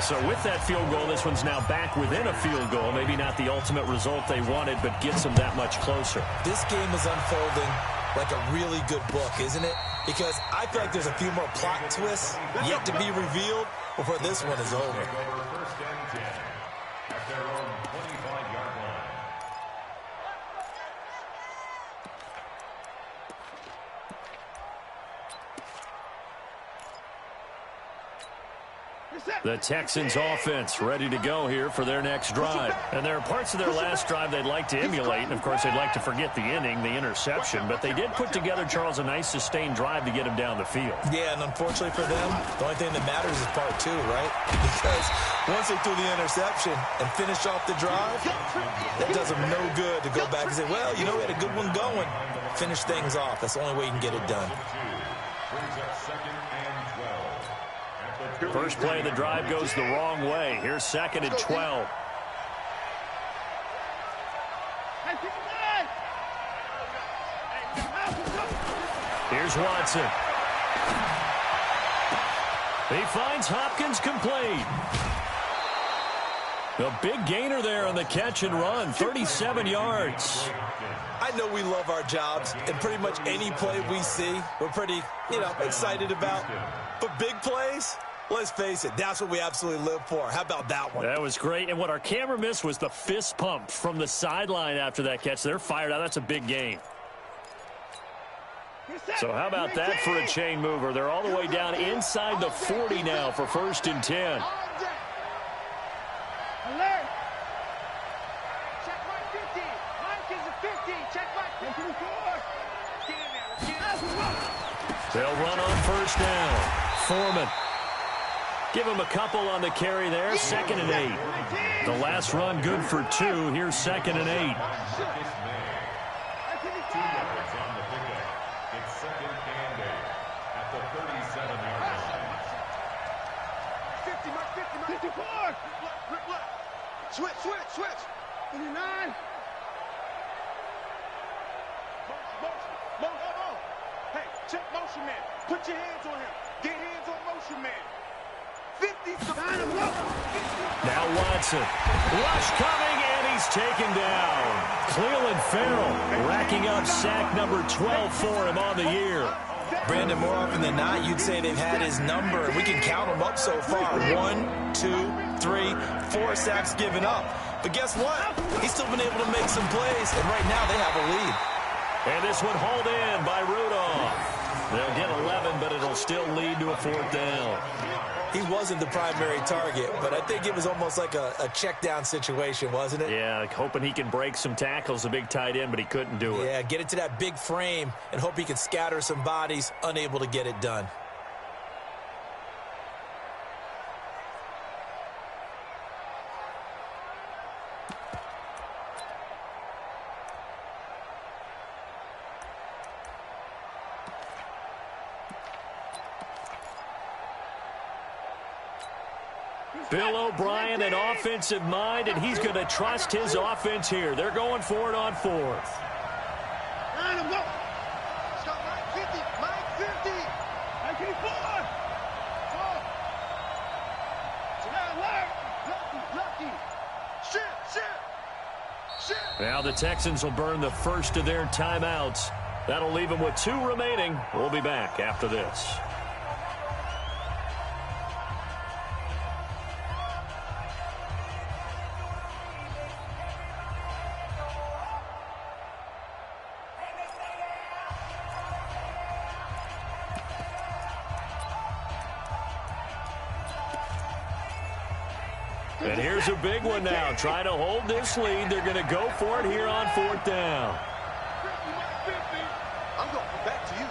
So with that field goal, this one's now back within a field goal. Maybe not the ultimate result they wanted, but gets them that much closer. This game is unfolding like a really good book, isn't it? Because I feel like there's a few more plot twists yet to be revealed before this one is over. First and 10 at their own 25-yard line. The Texans offense ready to go here for their next drive. And there are parts of their last drive they'd like to emulate. And, of course, they'd like to forget the inning, the interception. But they did put together, Charles, a nice sustained drive to get him down the field. Yeah, and unfortunately for them, the only thing that matters is part 2, right? Because once they threw the interception and finished off the drive, that does them no good to go back and say, well, you know, we had a good one going. Finish things off. That's the only way you can get it done. First play of the drive goes the wrong way. Here's 2nd and 12. Here's Watson. He finds Hopkins complete. A big gainer there on the catch and run, 37 yards. I know we love our jobs, and pretty much any play we see, we're pretty, excited about. But big plays, let's face it, that's what we absolutely live for. How about that one? That was great. And what our camera missed was the fist pump from the sideline after that catch. They're fired out. That's a big gain. So how about that for a chain mover? They're all the way down inside the 40 now for 1st and 10. Alert! Check my 50. Mike is a 50. Check my 54. Get in there. They'll run on 1st down. Foreman. Give him a couple on the carry there. 2nd and 8. The last run good for 2. Here's 2nd and 8. It's 2nd and 8 at the 37-yard line. 50, Mike 50, Mike 54. Look. Switch. 29. Motion. Hey, check motion man. Put your hands on him. Get hands on motion man. 50. Now Watson. Rush coming, and he's taken down. Cleveland Farrell racking up sack number 12 for him on the year. Brandon, more often than not, you'd say they've had his number. We can count them up so far. 1, 2, 3, 4 sacks given up. But guess what? He's still been able to make some plays, and right now they have a lead. And this one hauled in by Rudolph. They'll get 11, but it'll still lead to a 4th down. He wasn't the primary target, but I think it was almost like a check down situation, wasn't it? Yeah, like hoping he can break some tackles, a big tight end, but he couldn't do it. Yeah, get it to that big frame and hope he can scatter some bodies, unable to get it done. Bill O'Brien, an offensive mind, and he's going to trust his offense here. They're going for it on 4th. Line him, go. Stop Mike 50. Mike 50. Mike 54. So now Lucky. Shit. Now the Texans will burn the first of their timeouts. That'll leave them with 2 remaining. We'll be back after this. And here's a big one now. Trying to hold this lead. They're going to go for it here on 4th down. I'm going back to you.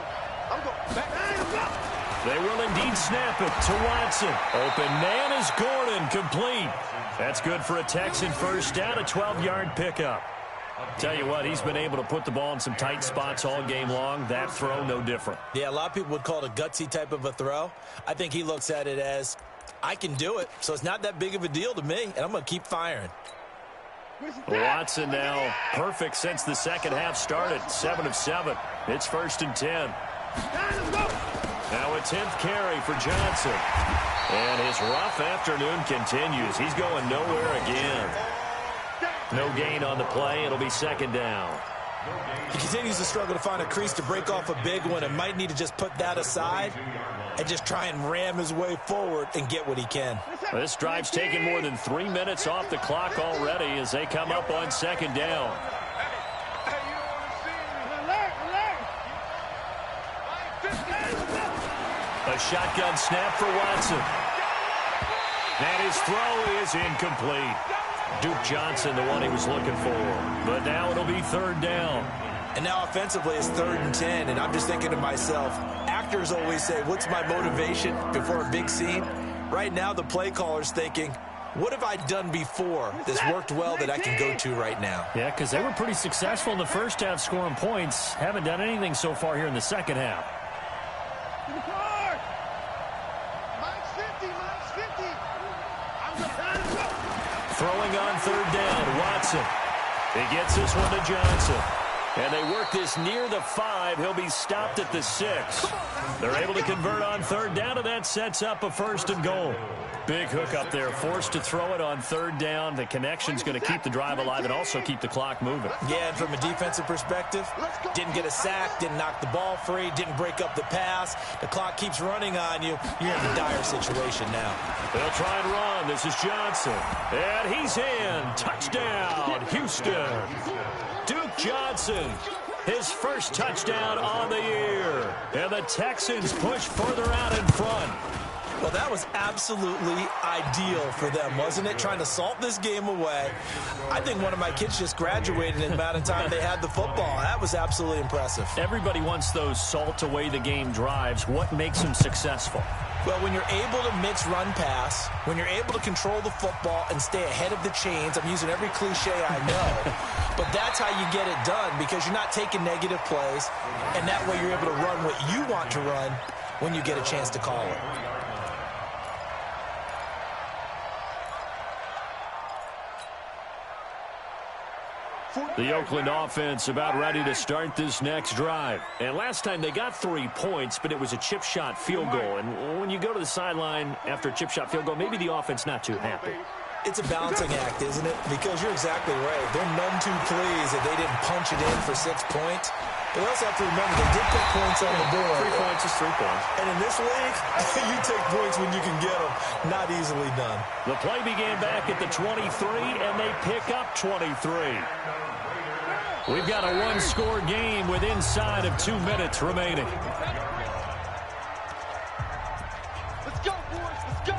I'm going back to you. They will indeed snap it to Watson. Open man is Gordon, complete. That's good for a Texan first down, a 12-yard pickup. Tell you what, he's been able to put the ball in some tight spots all game long. That throw, no different. Yeah, a lot of people would call it a gutsy type of a throw. I think he looks at it as, I can do it, so it's not that big of a deal to me, and I'm going to keep firing. Watson now perfect since the second half started, 7 of 7. It's 1st and 10. Now a 10th carry for Johnson. And his rough afternoon continues. He's going nowhere again. No gain on the play. It'll be 2nd down. He continues to struggle to find a crease to break off a big one and might need to just put that aside and just try and ram his way forward and get what he can. Well, this drive's taken more than 3 minutes off the clock already as they come up on 2nd down. A shotgun snap for Watson. And his throw is incomplete. Duke Johnson, the one he was looking for. But now it'll be 3rd down. And now offensively it's 3rd and 10, and I'm just thinking to myself, actors always say, what's my motivation before a big scene? Right now the play caller's thinking, what have I done before that's worked well that I can go to right now? Yeah, because they were pretty successful in the first half scoring points. Haven't done anything so far here in the second half. Throwing on 3rd down, Watson. He gets this one to Johnson. And they work this near the 5. He'll be stopped at the 6. They're able to convert on 3rd down, and that sets up a 1st and goal. Big hook up there, forced to throw it on 3rd down. The connection's going to keep the drive alive and also keep the clock moving. Yeah, and from a defensive perspective, didn't get a sack, didn't knock the ball free, didn't break up the pass. The clock keeps running on you. You're in a dire situation now. They'll try and run. This is Johnson. And he's in. Touchdown, Houston. Duke Johnson, his first touchdown on the year. And the Texans push further out in front. Well, that was absolutely ideal for them, wasn't it? Trying to salt this game away. I think one of my kids just graduated in the amount of time they had the football. That was absolutely impressive. Everybody wants those salt away the game drives. What makes them successful? Well, when you're able to mix run-pass, when you're able to control the football and stay ahead of the chains, I'm using every cliche I know, but that's how you get it done because you're not taking negative plays, and that way you're able to run what you want to run when you get a chance to call it. The Oakland offense about ready to start this next drive. And last time they got 3 points, but it was a chip shot field goal. And when you go to the sideline after a chip shot field goal, maybe the offense not too happy. It's a balancing act, isn't it? Because you're exactly right. They're none too pleased that they didn't punch it in for 6 points. But we also have to remember they did put points on the board. 3 points is 3 points. And in this league, you take points when you can get them. Not easily done. The play began back at the 23, and they pick up 23. We've got a one-score game with inside of 2 minutes remaining. Let's go, boys. Let's go.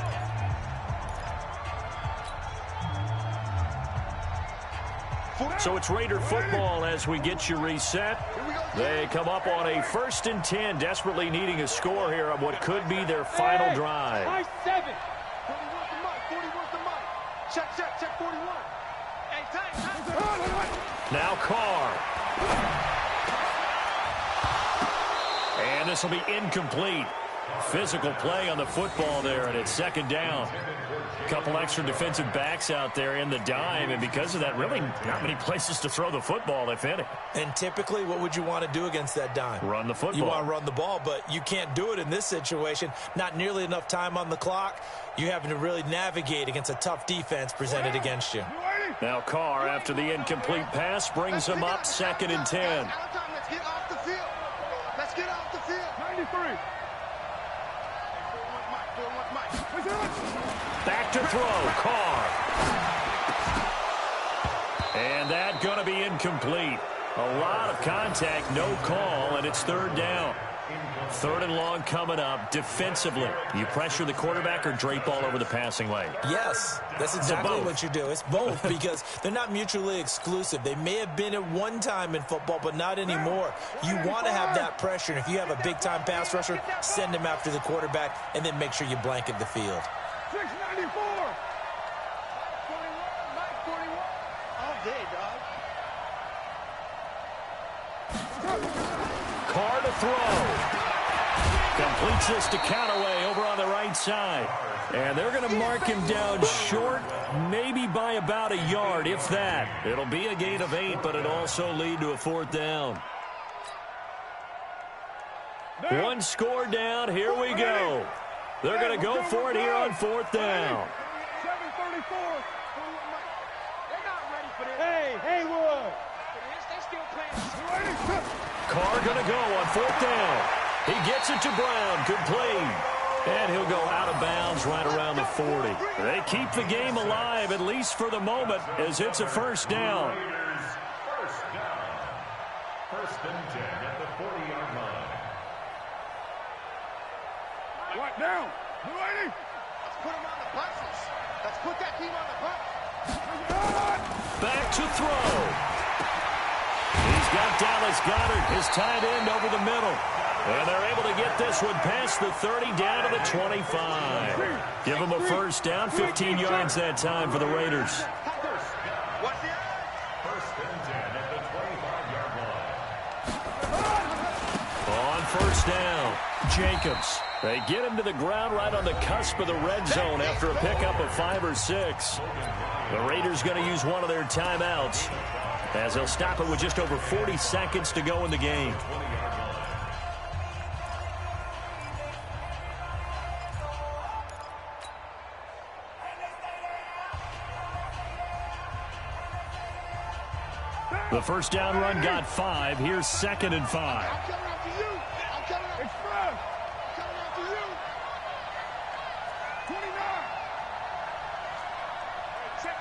So it's Raider football as we get you reset. They come up on a 1st and 10, desperately needing a score here on what could be their final drive. 7. 41's the mic. 41's the mic. Check 41. Hey, time. Now Carr. And this will be incomplete. Physical play on the football there, and it's 2nd down. A couple extra defensive backs out there in the dime, and because of that, really not many places to throw the football, if any. And typically, what would you want to do against that dime? Run the football. You want to run the ball, but you can't do it in this situation. Not nearly enough time on the clock. You're having to really navigate against a tough defense presented against you. Now Carr, after the incomplete pass, brings him up 2nd and 10. Let's get off the field. Let's get off the field. 93. Back to throw, Carr. And that going to be incomplete. A lot of contact, no call, and it's 3rd down. Third and long coming up. Defensively, you pressure the quarterback or drape all over the passing lane? Yes, that's exactly what you do. It's both because they're not mutually exclusive. They may have been at one time in football, but not anymore. You want to have that pressure, and if you have a big-time pass rusher, send him after the quarterback, and then make sure you blanket the field. 694. 41, Mike 41. All day, dog. Carr to throw. Completes this to Callaway over on the right side. And they're going to mark him down short, maybe by about a yard, if that. It'll be a gain of 8, but it'll also lead to a 4th down. One score down. Here we go. They're going to go for it here on 4th down. 734. They're not ready for this. Hey, Haywood. They still playing. Carr going to go on 4th down. He gets it to Brown. Good play. And he'll go out of bounds right around the 40. They keep the game alive, at least for the moment, as it's a 1st down. First and 10 at the 40-yard line. What now? Let's put him on the buses. Let's put that team on the bus. Back to throw. He's got Dallas Goedert, his tight end, over the middle. And they're able to get this one past the 30 down to the 25. Give them a 1st down, 15 yards that time for the Raiders. First and 10 at the 25-yard line. On 1st down, Jacobs. They get him to the ground right on the cusp of the red zone after a pickup of 5 or 6. The Raiders going to use one of their timeouts as they'll stop it with just over 40 seconds to go in the game. The 1st down run got 5. Here's 2nd and 5. I'm coming after you. I'm coming after Express. I'm coming after you. 29.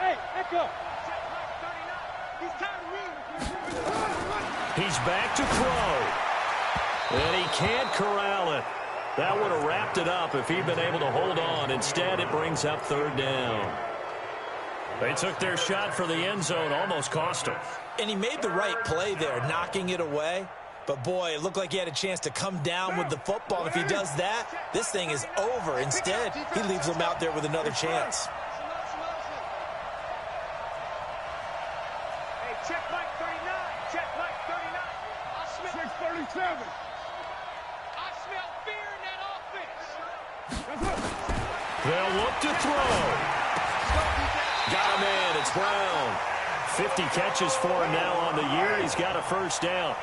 Hey, Echo. Check Mike 39. He's tired of me. He's back to throw. And he can't corral it. That would have wrapped it up if he'd been able to hold on. Instead, it brings up 3rd down. They took their shot for the end zone, almost cost him. And he made the right play there, knocking it away. But, boy, it looked like he had a chance to come down with the football. And if he does that, this thing is over. Instead, he leaves him out there with another chance. Hey, check Mike 39. Check Mike 39. I smell 637. I smell fear in that offense. They'll look to throw. Got him in. It's Brown. 50 catches for him now on the year. He's got a 1st down.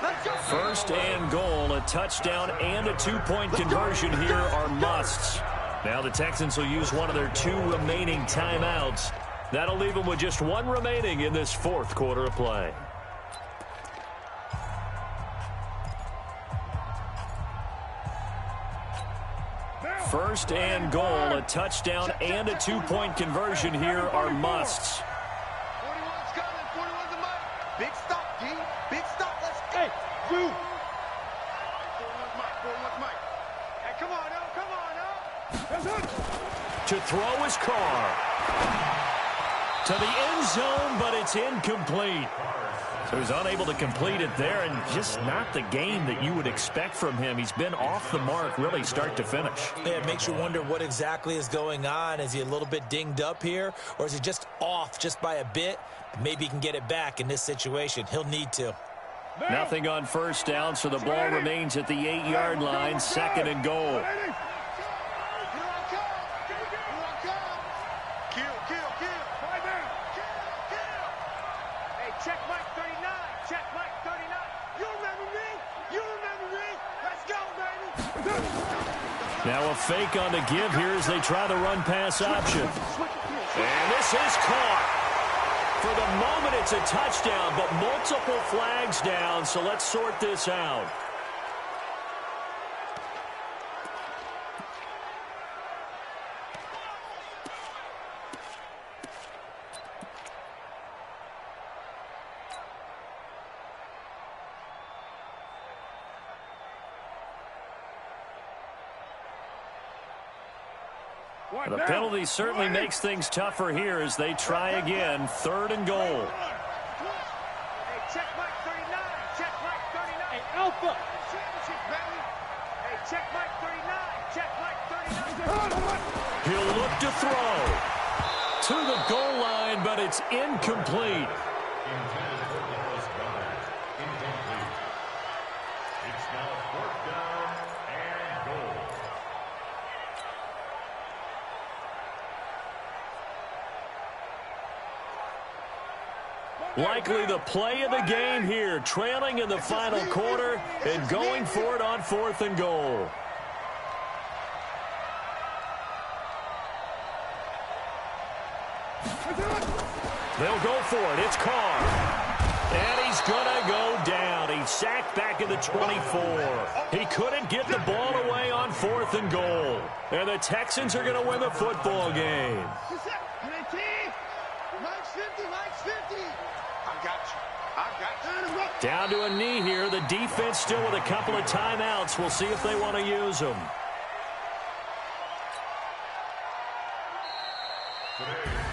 1st and goal. A touchdown and a 2-point conversion here are musts. Now the Texans will use one of their 2 remaining timeouts. That'll leave them with just 1 remaining in this 4th quarter of play. First and goal, a touchdown and a 2-point conversion here are musts. 41's coming, 41's a Mike. Big stop, G. Big stop, let's go. Hey, you. 41's Mike. Hey, come on, now. To throw is Carr. To the end zone, but it's incomplete. So he's unable to complete it there, and just not the game that you would expect from him. He's been off the mark really start to finish. Yeah, it makes you wonder what exactly is going on. Is he a little bit dinged up here, or is he just off just by a bit? Maybe he can get it back in this situation. He'll need to. Nothing on 1st down, so the ball remains at the 8-yard line, 2nd and goal. Check Mike 39. Check Mike 39. You remember me? You remember me? Let's go, baby. Now a fake on the give here as they try the run-pass option. And this is caught. For the moment, it's a touchdown, but multiple flags down, so let's sort this out. The penalty certainly makes things tougher here as they try again. 3rd and goal. Hey, check Mike 39. Check Mike 39. Hey, Alpha. Championship, baby. Hey, check Mike 39. Check Mike 39. He'll look to throw to the goal line, but it's incomplete. Intended for the Buzzers. Incomplete. It's now 4th down and goal. Likely the play of the game here, trailing in the final quarter and going for it on 4th and goal. They'll go for it. It's Carr. And he's going to go down. He's sacked back at the 24. He couldn't get the ball away on 4th and goal. And the Texans are going to win the football game. Down to a knee here. The defense still with a couple of timeouts. We'll see if they want to use them.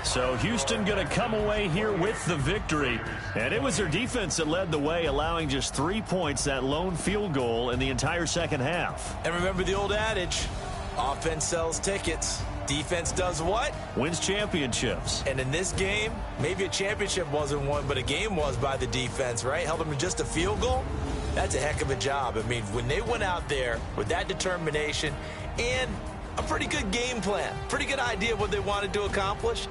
So Houston going to come away here with the victory. And it was their defense that led the way, allowing just 3 points, that lone field goal in the entire second half. And remember the old adage, offense sells tickets. Defense does what? Wins championships. And in this game, maybe a championship wasn't won, but a game was by the defense, right? Held them to just a field goal. That's a heck of a job. I mean, when they went out there with that determination and a pretty good game plan, pretty good idea of what they wanted to accomplish,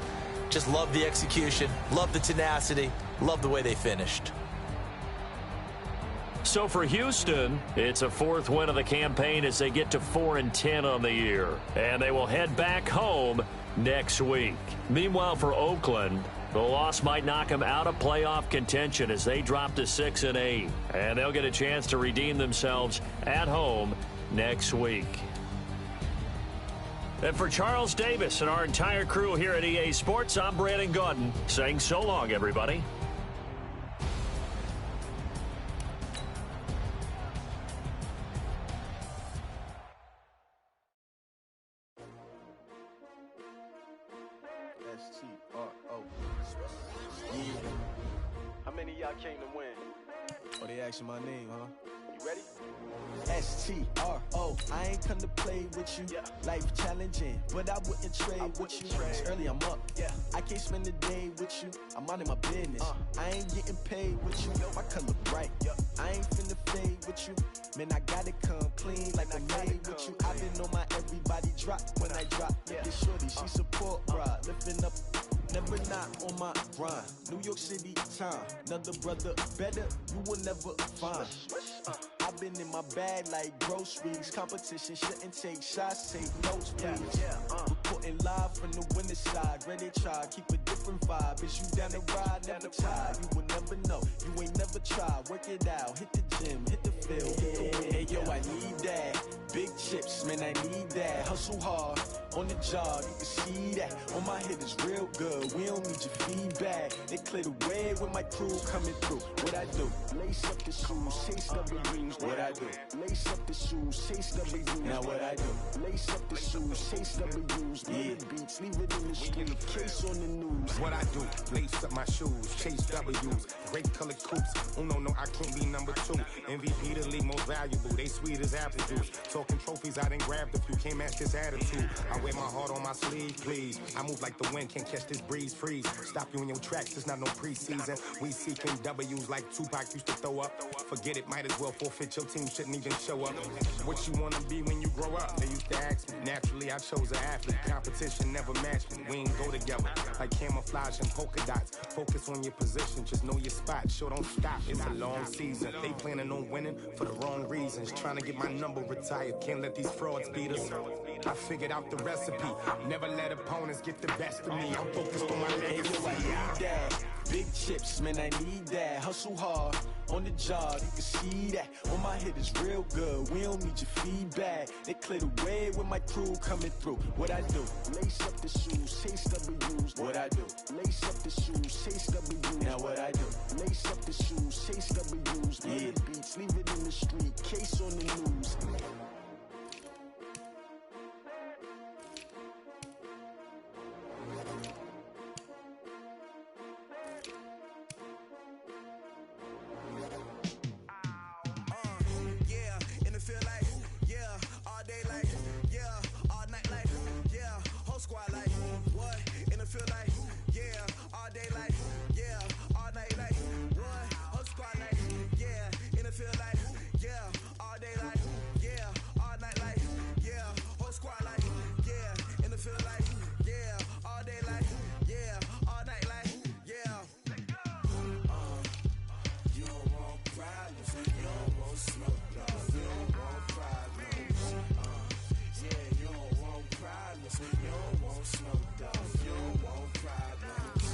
just love the execution, love the tenacity, love the way they finished. So for Houston, it's a 4th win of the campaign as they get to 4-10 on the year. And they will head back home next week. Meanwhile, for Oakland, the loss might knock them out of playoff contention as they drop to 6-8. And they'll get a chance to redeem themselves at home next week. And for Charles Davis and our entire crew here at EA Sports, I'm Brandon Gaudin saying so long, everybody. How many of y'all came to win? Oh, they asking my name, huh? You ready? S-T-R-O, I ain't come to play with you. Yeah. Life challenging, but I wouldn't trade with you. It's early, I'm up. Yeah. I can't spend the day with you. I'm minding my business. I ain't getting paid with you. My color bright. I ain't finna fade with you. Man, I gotta come clean like I'm made with you. I've been on my everybody drop when I drop. This shorty, she support, bruh. Lifting up, never not on my grind. New York City time, another brother better, you will never find. I've been in my bag like groceries. Competition shouldn't take shots, take notes, please. Reporting live from the winning side. Ready to try, keep a different vibe. Is you down the ride, never tired. You will never know, you ain't never tried. Work it out, hit the gym, hit the field, hit the win. Hey yo, I need that. Big chips, man, I need that. Hustle hard, on the job, you can see that. On my hit is real good, we don't need your feedback. They clear the way with my crew coming through. What I do? Lace up the shoes, chase W's. What I do? Lace up the shoes, chase W's. Now what I do? Lace up the shoes, chase W's. Yeah. Beats, leave it in the street, case on the news. What I do? Lace up my shoes, chase W's. Great colored coops. Oh no, I can't be number 2. MVP the league most valuable. They sweet as apple juice. Talking trophies, I done grabbed a few. Can't match this attitude. I wear my heart on my sleeve, please. I move like the wind, can't catch this breeze, freeze. Stop you in your tracks, it's not no preseason. We seeking W's like Tupac used to throw up. Forget it, might as well forfeit. Your team shouldn't even show up. What you wanna be when you grow up? They used to ask me. Naturally, I chose an athlete. Competition never matched me. We ain't go together like camouflage and polka dots. Focus on your position, just know your spot. Sure, don't stop. It's a long season. They planning on winning for the wrong reasons. Trying to get my number retired. Can't let these frauds beat us. I figured out the recipe. Never let opponents get the best of me. I'm focused on my legacy. I need that. Big chips, man, I need that. Hustle hard, on the job, you can see that. On my hit is real good, we don't need your feedback. They clear the way with my crew coming through. What I do? Lace up the shoes, chase W's. What I do? Lace up the shoes, chase W's. Now what I do? Lace up the shoes, chase W's. Yeah. Beats, leave it in the street, case on the news. You don't want smoke, dog. You don't want problems.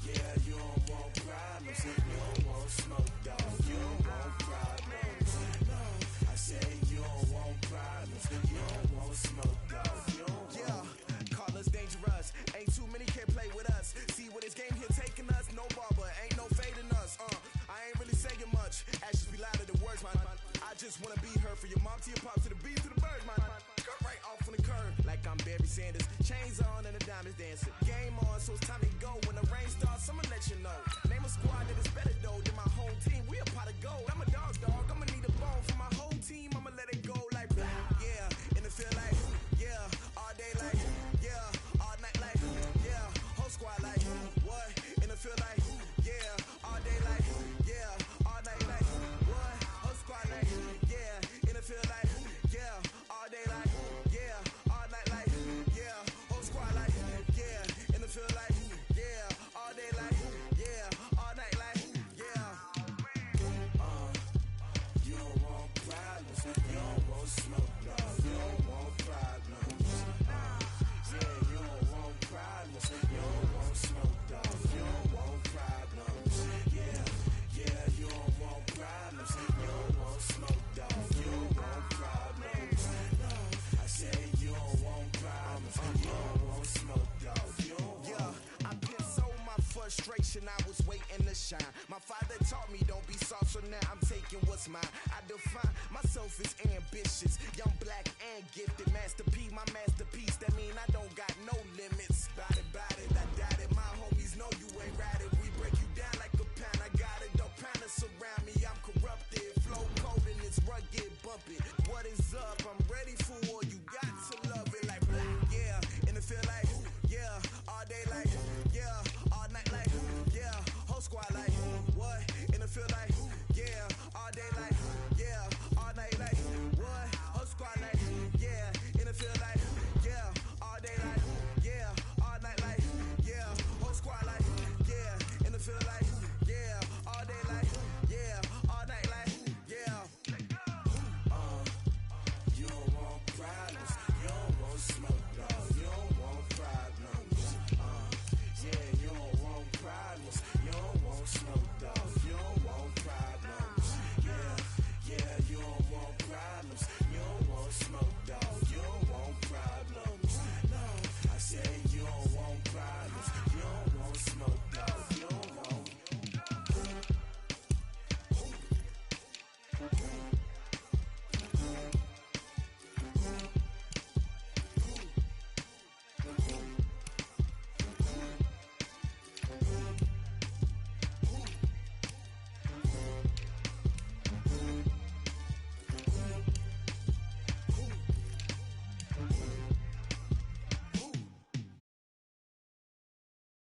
Yeah, you don't want problems. You don't want smoke, dog. You don't want problems. No, I say you don't want problems. You don't want smoke, dog. You don't want. Call us dangerous. Ain't too many can play with us. See what this game here taking us. No barber, ain't no fading us. I ain't really saying much. Actions be louder than words, man. I just wanna be heard for your mom to your pop to the beat to the birds, man. Cut right off on the curb like I'm Barry Sanders. Chains on and the diamonds dancing. Game on, so it's time to go. When the rain starts, I'ma let you know. Name a squad that is better though than my home team. We a pot of gold. I'm a dog. I'ma need a bone for my whole team. I'ma let it go like yeah. And it feel like yeah. All day like yeah. All night like yeah. Whole squad like what? And it feel like yeah. All day like yeah. All night like what? Whole squad like yeah. And it feel like yeah. All day like yeah. All night like yeah. Whole squad like yeah. And it feel like yeah. All day like yeah. All night like yeah. You don't want problems. You don't want smoke, dog. You don't want problems. Yeah, you don't want problems. You don't want smoke, dog. You don't want problems. Yeah, you don't want problems. You don't want smoke, dog. You don't want problems. No, I say you don't want problems. You don't want smoke, dog. You don't want. I put so my frustration. I was waiting to shine. My father taught me don't be soft, so now I'm taking what's mine. I define myself as ambitious, young, black, and gifted, master